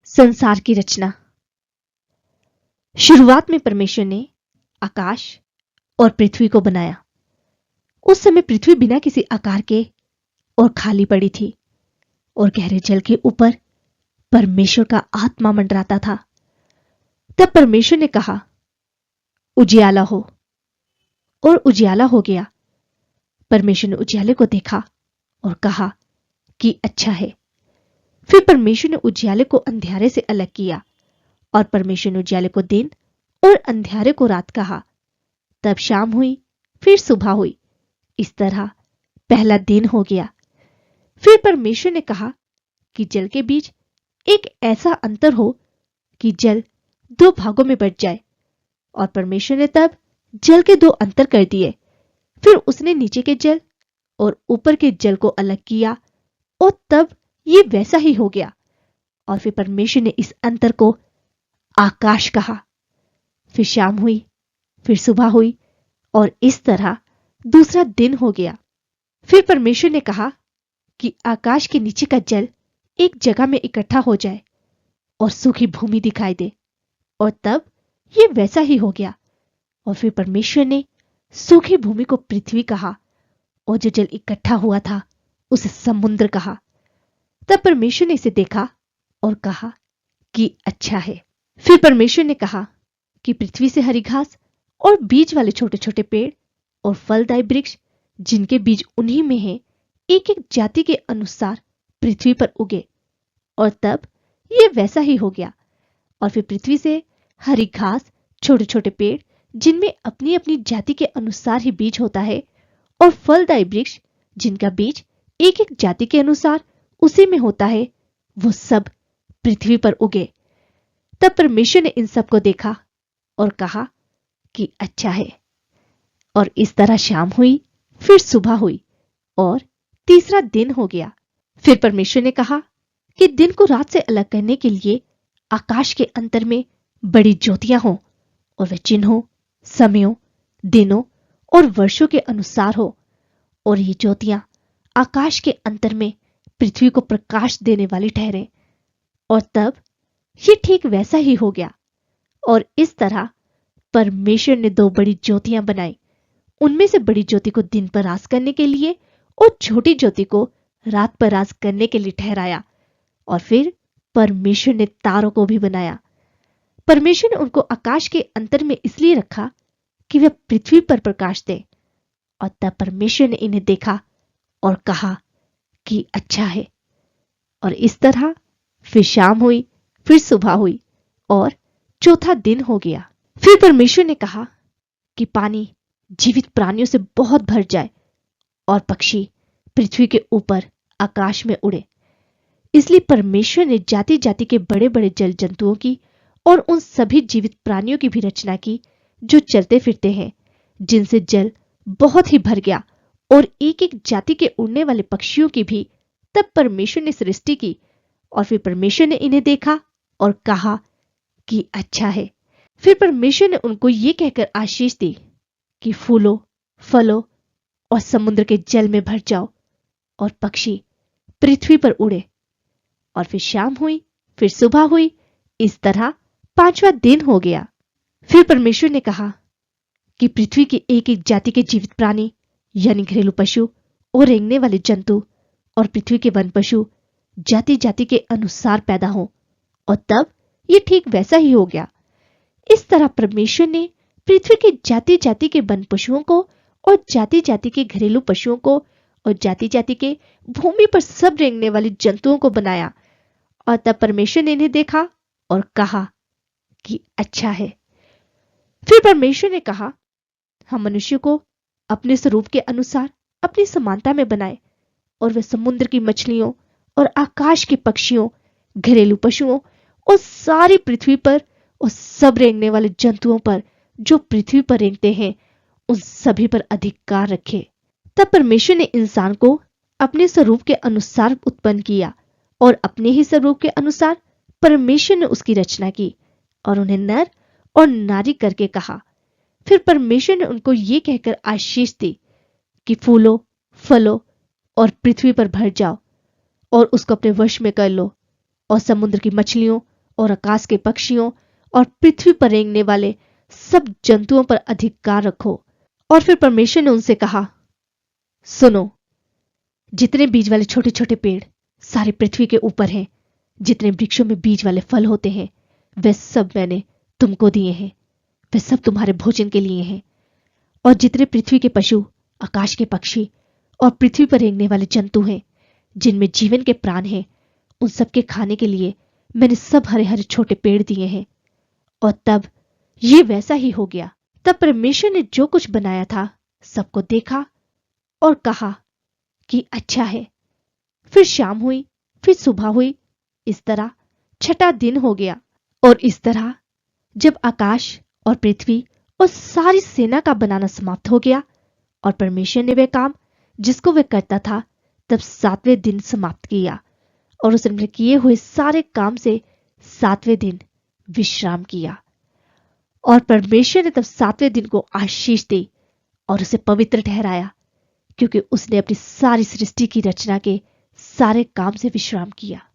संसार की रचना। शुरुआत में परमेश्वर ने आकाश और पृथ्वी को बनाया। उस समय पृथ्वी बिना किसी आकार के और खाली पड़ी थी और गहरे जल के ऊपर परमेश्वर का आत्मा मंडराता था। तब परमेश्वर ने कहा, उजियाला हो, और उजियाला हो गया। परमेश्वर ने उजियाले को देखा और कहा कि अच्छा है। फिर परमेश्वर ने उजियाले को अंधियारे से अलग किया और परमेश्वर ने उजियाले को दिन और अंधियारे को रात कहा। तब शाम हुई, फिर सुबह हुई। इस तरह पहला दिन हो गया। फिर परमेश्वर ने कहा कि जल के बीच एक ऐसा अंतर हो कि जल दो भागों में बंट जाए। और परमेश्वर ने तब जल के दो अंतर कर दिए। फिर उसने नीचे के जल और ऊपर के जल को अलग किया और तब ये वैसा ही हो गया। और फिर परमेश्वर ने इस अंतर को आकाश कहा। फिर शाम हुई, फिर सुबह हुई और इस तरह दूसरा दिन हो गया। फिर परमेश्वर ने कहा कि आकाश के नीचे का जल एक जगह में इकट्ठा हो जाए और सूखी भूमि दिखाई दे। और तब ये वैसा ही हो गया। और फिर परमेश्वर ने सूखी भूमि को पृथ्वी कहा और जो जल इकट्ठा हुआ था उसे समुद्र कहा। तब परमेश्वर ने इसे देखा और कहा कि अच्छा है। फिर परमेश्वर ने कहा कि पृथ्वी से हरी घास और बीज वाले छोटे छोटे पेड़ और फलदायी वृक्ष जिनके बीज उन्हीं में हैं, एक एक जाति के अनुसार पृथ्वी पर उगे। और तब ये वैसा ही हो गया। और फिर पृथ्वी से हरी घास, छोटे छोटे पेड़ जिनमें अपनी अपनी जाति के अनुसार ही बीज होता है, और फलदायी वृक्ष जिनका बीज एक एक जाति के अनुसार उसी में होता है, वो सब पृथ्वी पर उगे। तब परमेश्वर ने इन सब को देखा और कहा कि अच्छा है। और इस तरह शाम हुई, फिर सुबह हुई और तीसरा दिन हो गया। फिर परमेश्वर ने कहा कि दिन को रात से अलग करने के लिए आकाश के अंतर में बड़ी ज्योतियां हों और वे चिन्हों, समयों, दिनों और वर्षों के अनुसार हो। और ये ज्योतियां आकाश के अंतर में पृथ्वी को प्रकाश देने वाली ठहरे। और तब ये ठीक वैसा ही हो गया। और इस तरह परमेश्वर ने दो बड़ी ज्योतियां बनाई। उनमें से बड़ी ज्योति को दिन पर राज करने के लिए और छोटी ज्योति को रात पर राज करने के लिए ठहराया। और फिर परमेश्वर ने तारों को भी बनाया। परमेश्वर ने उनको आकाश के अंतर में इसलिए रखा कि वे पृथ्वी पर प्रकाश दें। और तब परमेश्वर ने इन्हें देखा और कहा कि अच्छा है। और इस तरह फिर शाम हुई, फिर सुबह हुई और चौथा दिन हो गया। फिर परमेश्वर ने कहा कि पानी जीवित प्राणियों से बहुत भर जाए और पक्षी पृथ्वी के ऊपर आकाश में उड़े। इसलिए परमेश्वर ने जाति जाति के बड़े बड़े जल जंतुओं की और उन सभी जीवित प्राणियों की भी रचना की जो चलते फिरते हैं, जिनसे जल बहुत ही भर गया, और एक एक जाति के उड़ने वाले पक्षियों की भी। तब परमेश्वर ने सृष्टि की। और फिर परमेश्वर ने इन्हें देखा और कहा कि अच्छा है। फिर परमेश्वर ने उनको ये कहकर आशीष दी कि फूलो, फलो और समुद्र के जल में भर जाओ और पक्षी पृथ्वी पर उड़े। और फिर शाम हुई, फिर सुबह हुई। इस तरह पांचवा दिन हो गया। फिर परमेश्वर ने कहा कि पृथ्वी की एक एक जाति के जीवित प्राणी, यानी घरेलू पशु और रेंगने वाले जंतु और पृथ्वी के वन पशु जाति जाति के अनुसार पैदा हो। और तब ये ठीक वैसा ही हो गया। इस तरह परमेश्वर ने पृथ्वी के जाति जाति के वन पशुओं को और जाति जाति के घरेलू पशुओं को और जाति जाति के भूमि पर सब रेंगने वाले जंतुओं को बनाया। और तब परमेश्वर ने इन्हें देखा और कहा कि अच्छा है। फिर परमेश्वर ने कहा, हम मनुष्य को अपने स्वरूप के अनुसार अपनी समानता में बनाए, और वे समुद्र की मछलियों और आकाश के पक्षियों, घरेलू पशुओं और सारी पृथ्वी पर और सब रेंगने वाले जंतुओं पर जो पृथ्वी पर रेंगते हैं, उन सभी पर अधिकार रखे। तब परमेश्वर ने इंसान को अपने स्वरूप के अनुसार उत्पन्न किया, और अपने ही स्वरूप के अनुसार परमेश्वर ने उसकी रचना की और उन्हें नर और नारी करके कहा। फिर परमेश्वर ने उनको ये कहकर आशीष दी कि फूलो, फलो और पृथ्वी पर भर जाओ और उसको अपने वश में कर लो, और समुद्र की मछलियों और आकाश के पक्षियों और पृथ्वी पर रेंगने वाले सब जंतुओं पर अधिकार रखो। और फिर परमेश्वर ने उनसे कहा, सुनो, जितने बीज वाले छोटे छोटे पेड़ सारे पृथ्वी के ऊपर हैं, जितने वृक्षों में बीज वाले फल होते हैं, वे सब मैंने तुमको दिए हैं, वे सब तुम्हारे भोजन के लिए हैं। और जितने पृथ्वी के पशु, आकाश के पक्षी और पृथ्वी पर रेंगने वाले जंतु हैं, जिनमें जीवन के प्राण हैं, उन सबके खाने के लिए मैंने सब हरे हरे छोटे पेड़ दिए हैं। और तब ये वैसा ही हो गया। तब परमेश्वर ने जो कुछ बनाया था सबको देखा और कहा कि अच्छा है। फिर शाम हुई, फिर सुबह हुई, इस तरह छठा दिन हो गया। और इस तरह जब आकाश और पृथ्वी और सारी सेना का बनाना समाप्त हो गया और परमेश्वर ने वह काम जिसको वह करता था तब 7वें दिन समाप्त किया और उसने किए हुए सारे काम से 7वें दिन विश्राम किया। और परमेश्वर ने तब 7वें दिन को आशीष दी और उसे पवित्र ठहराया, क्योंकि उसने अपनी सारी सृष्टि की रचना के सारे काम से विश्राम किया।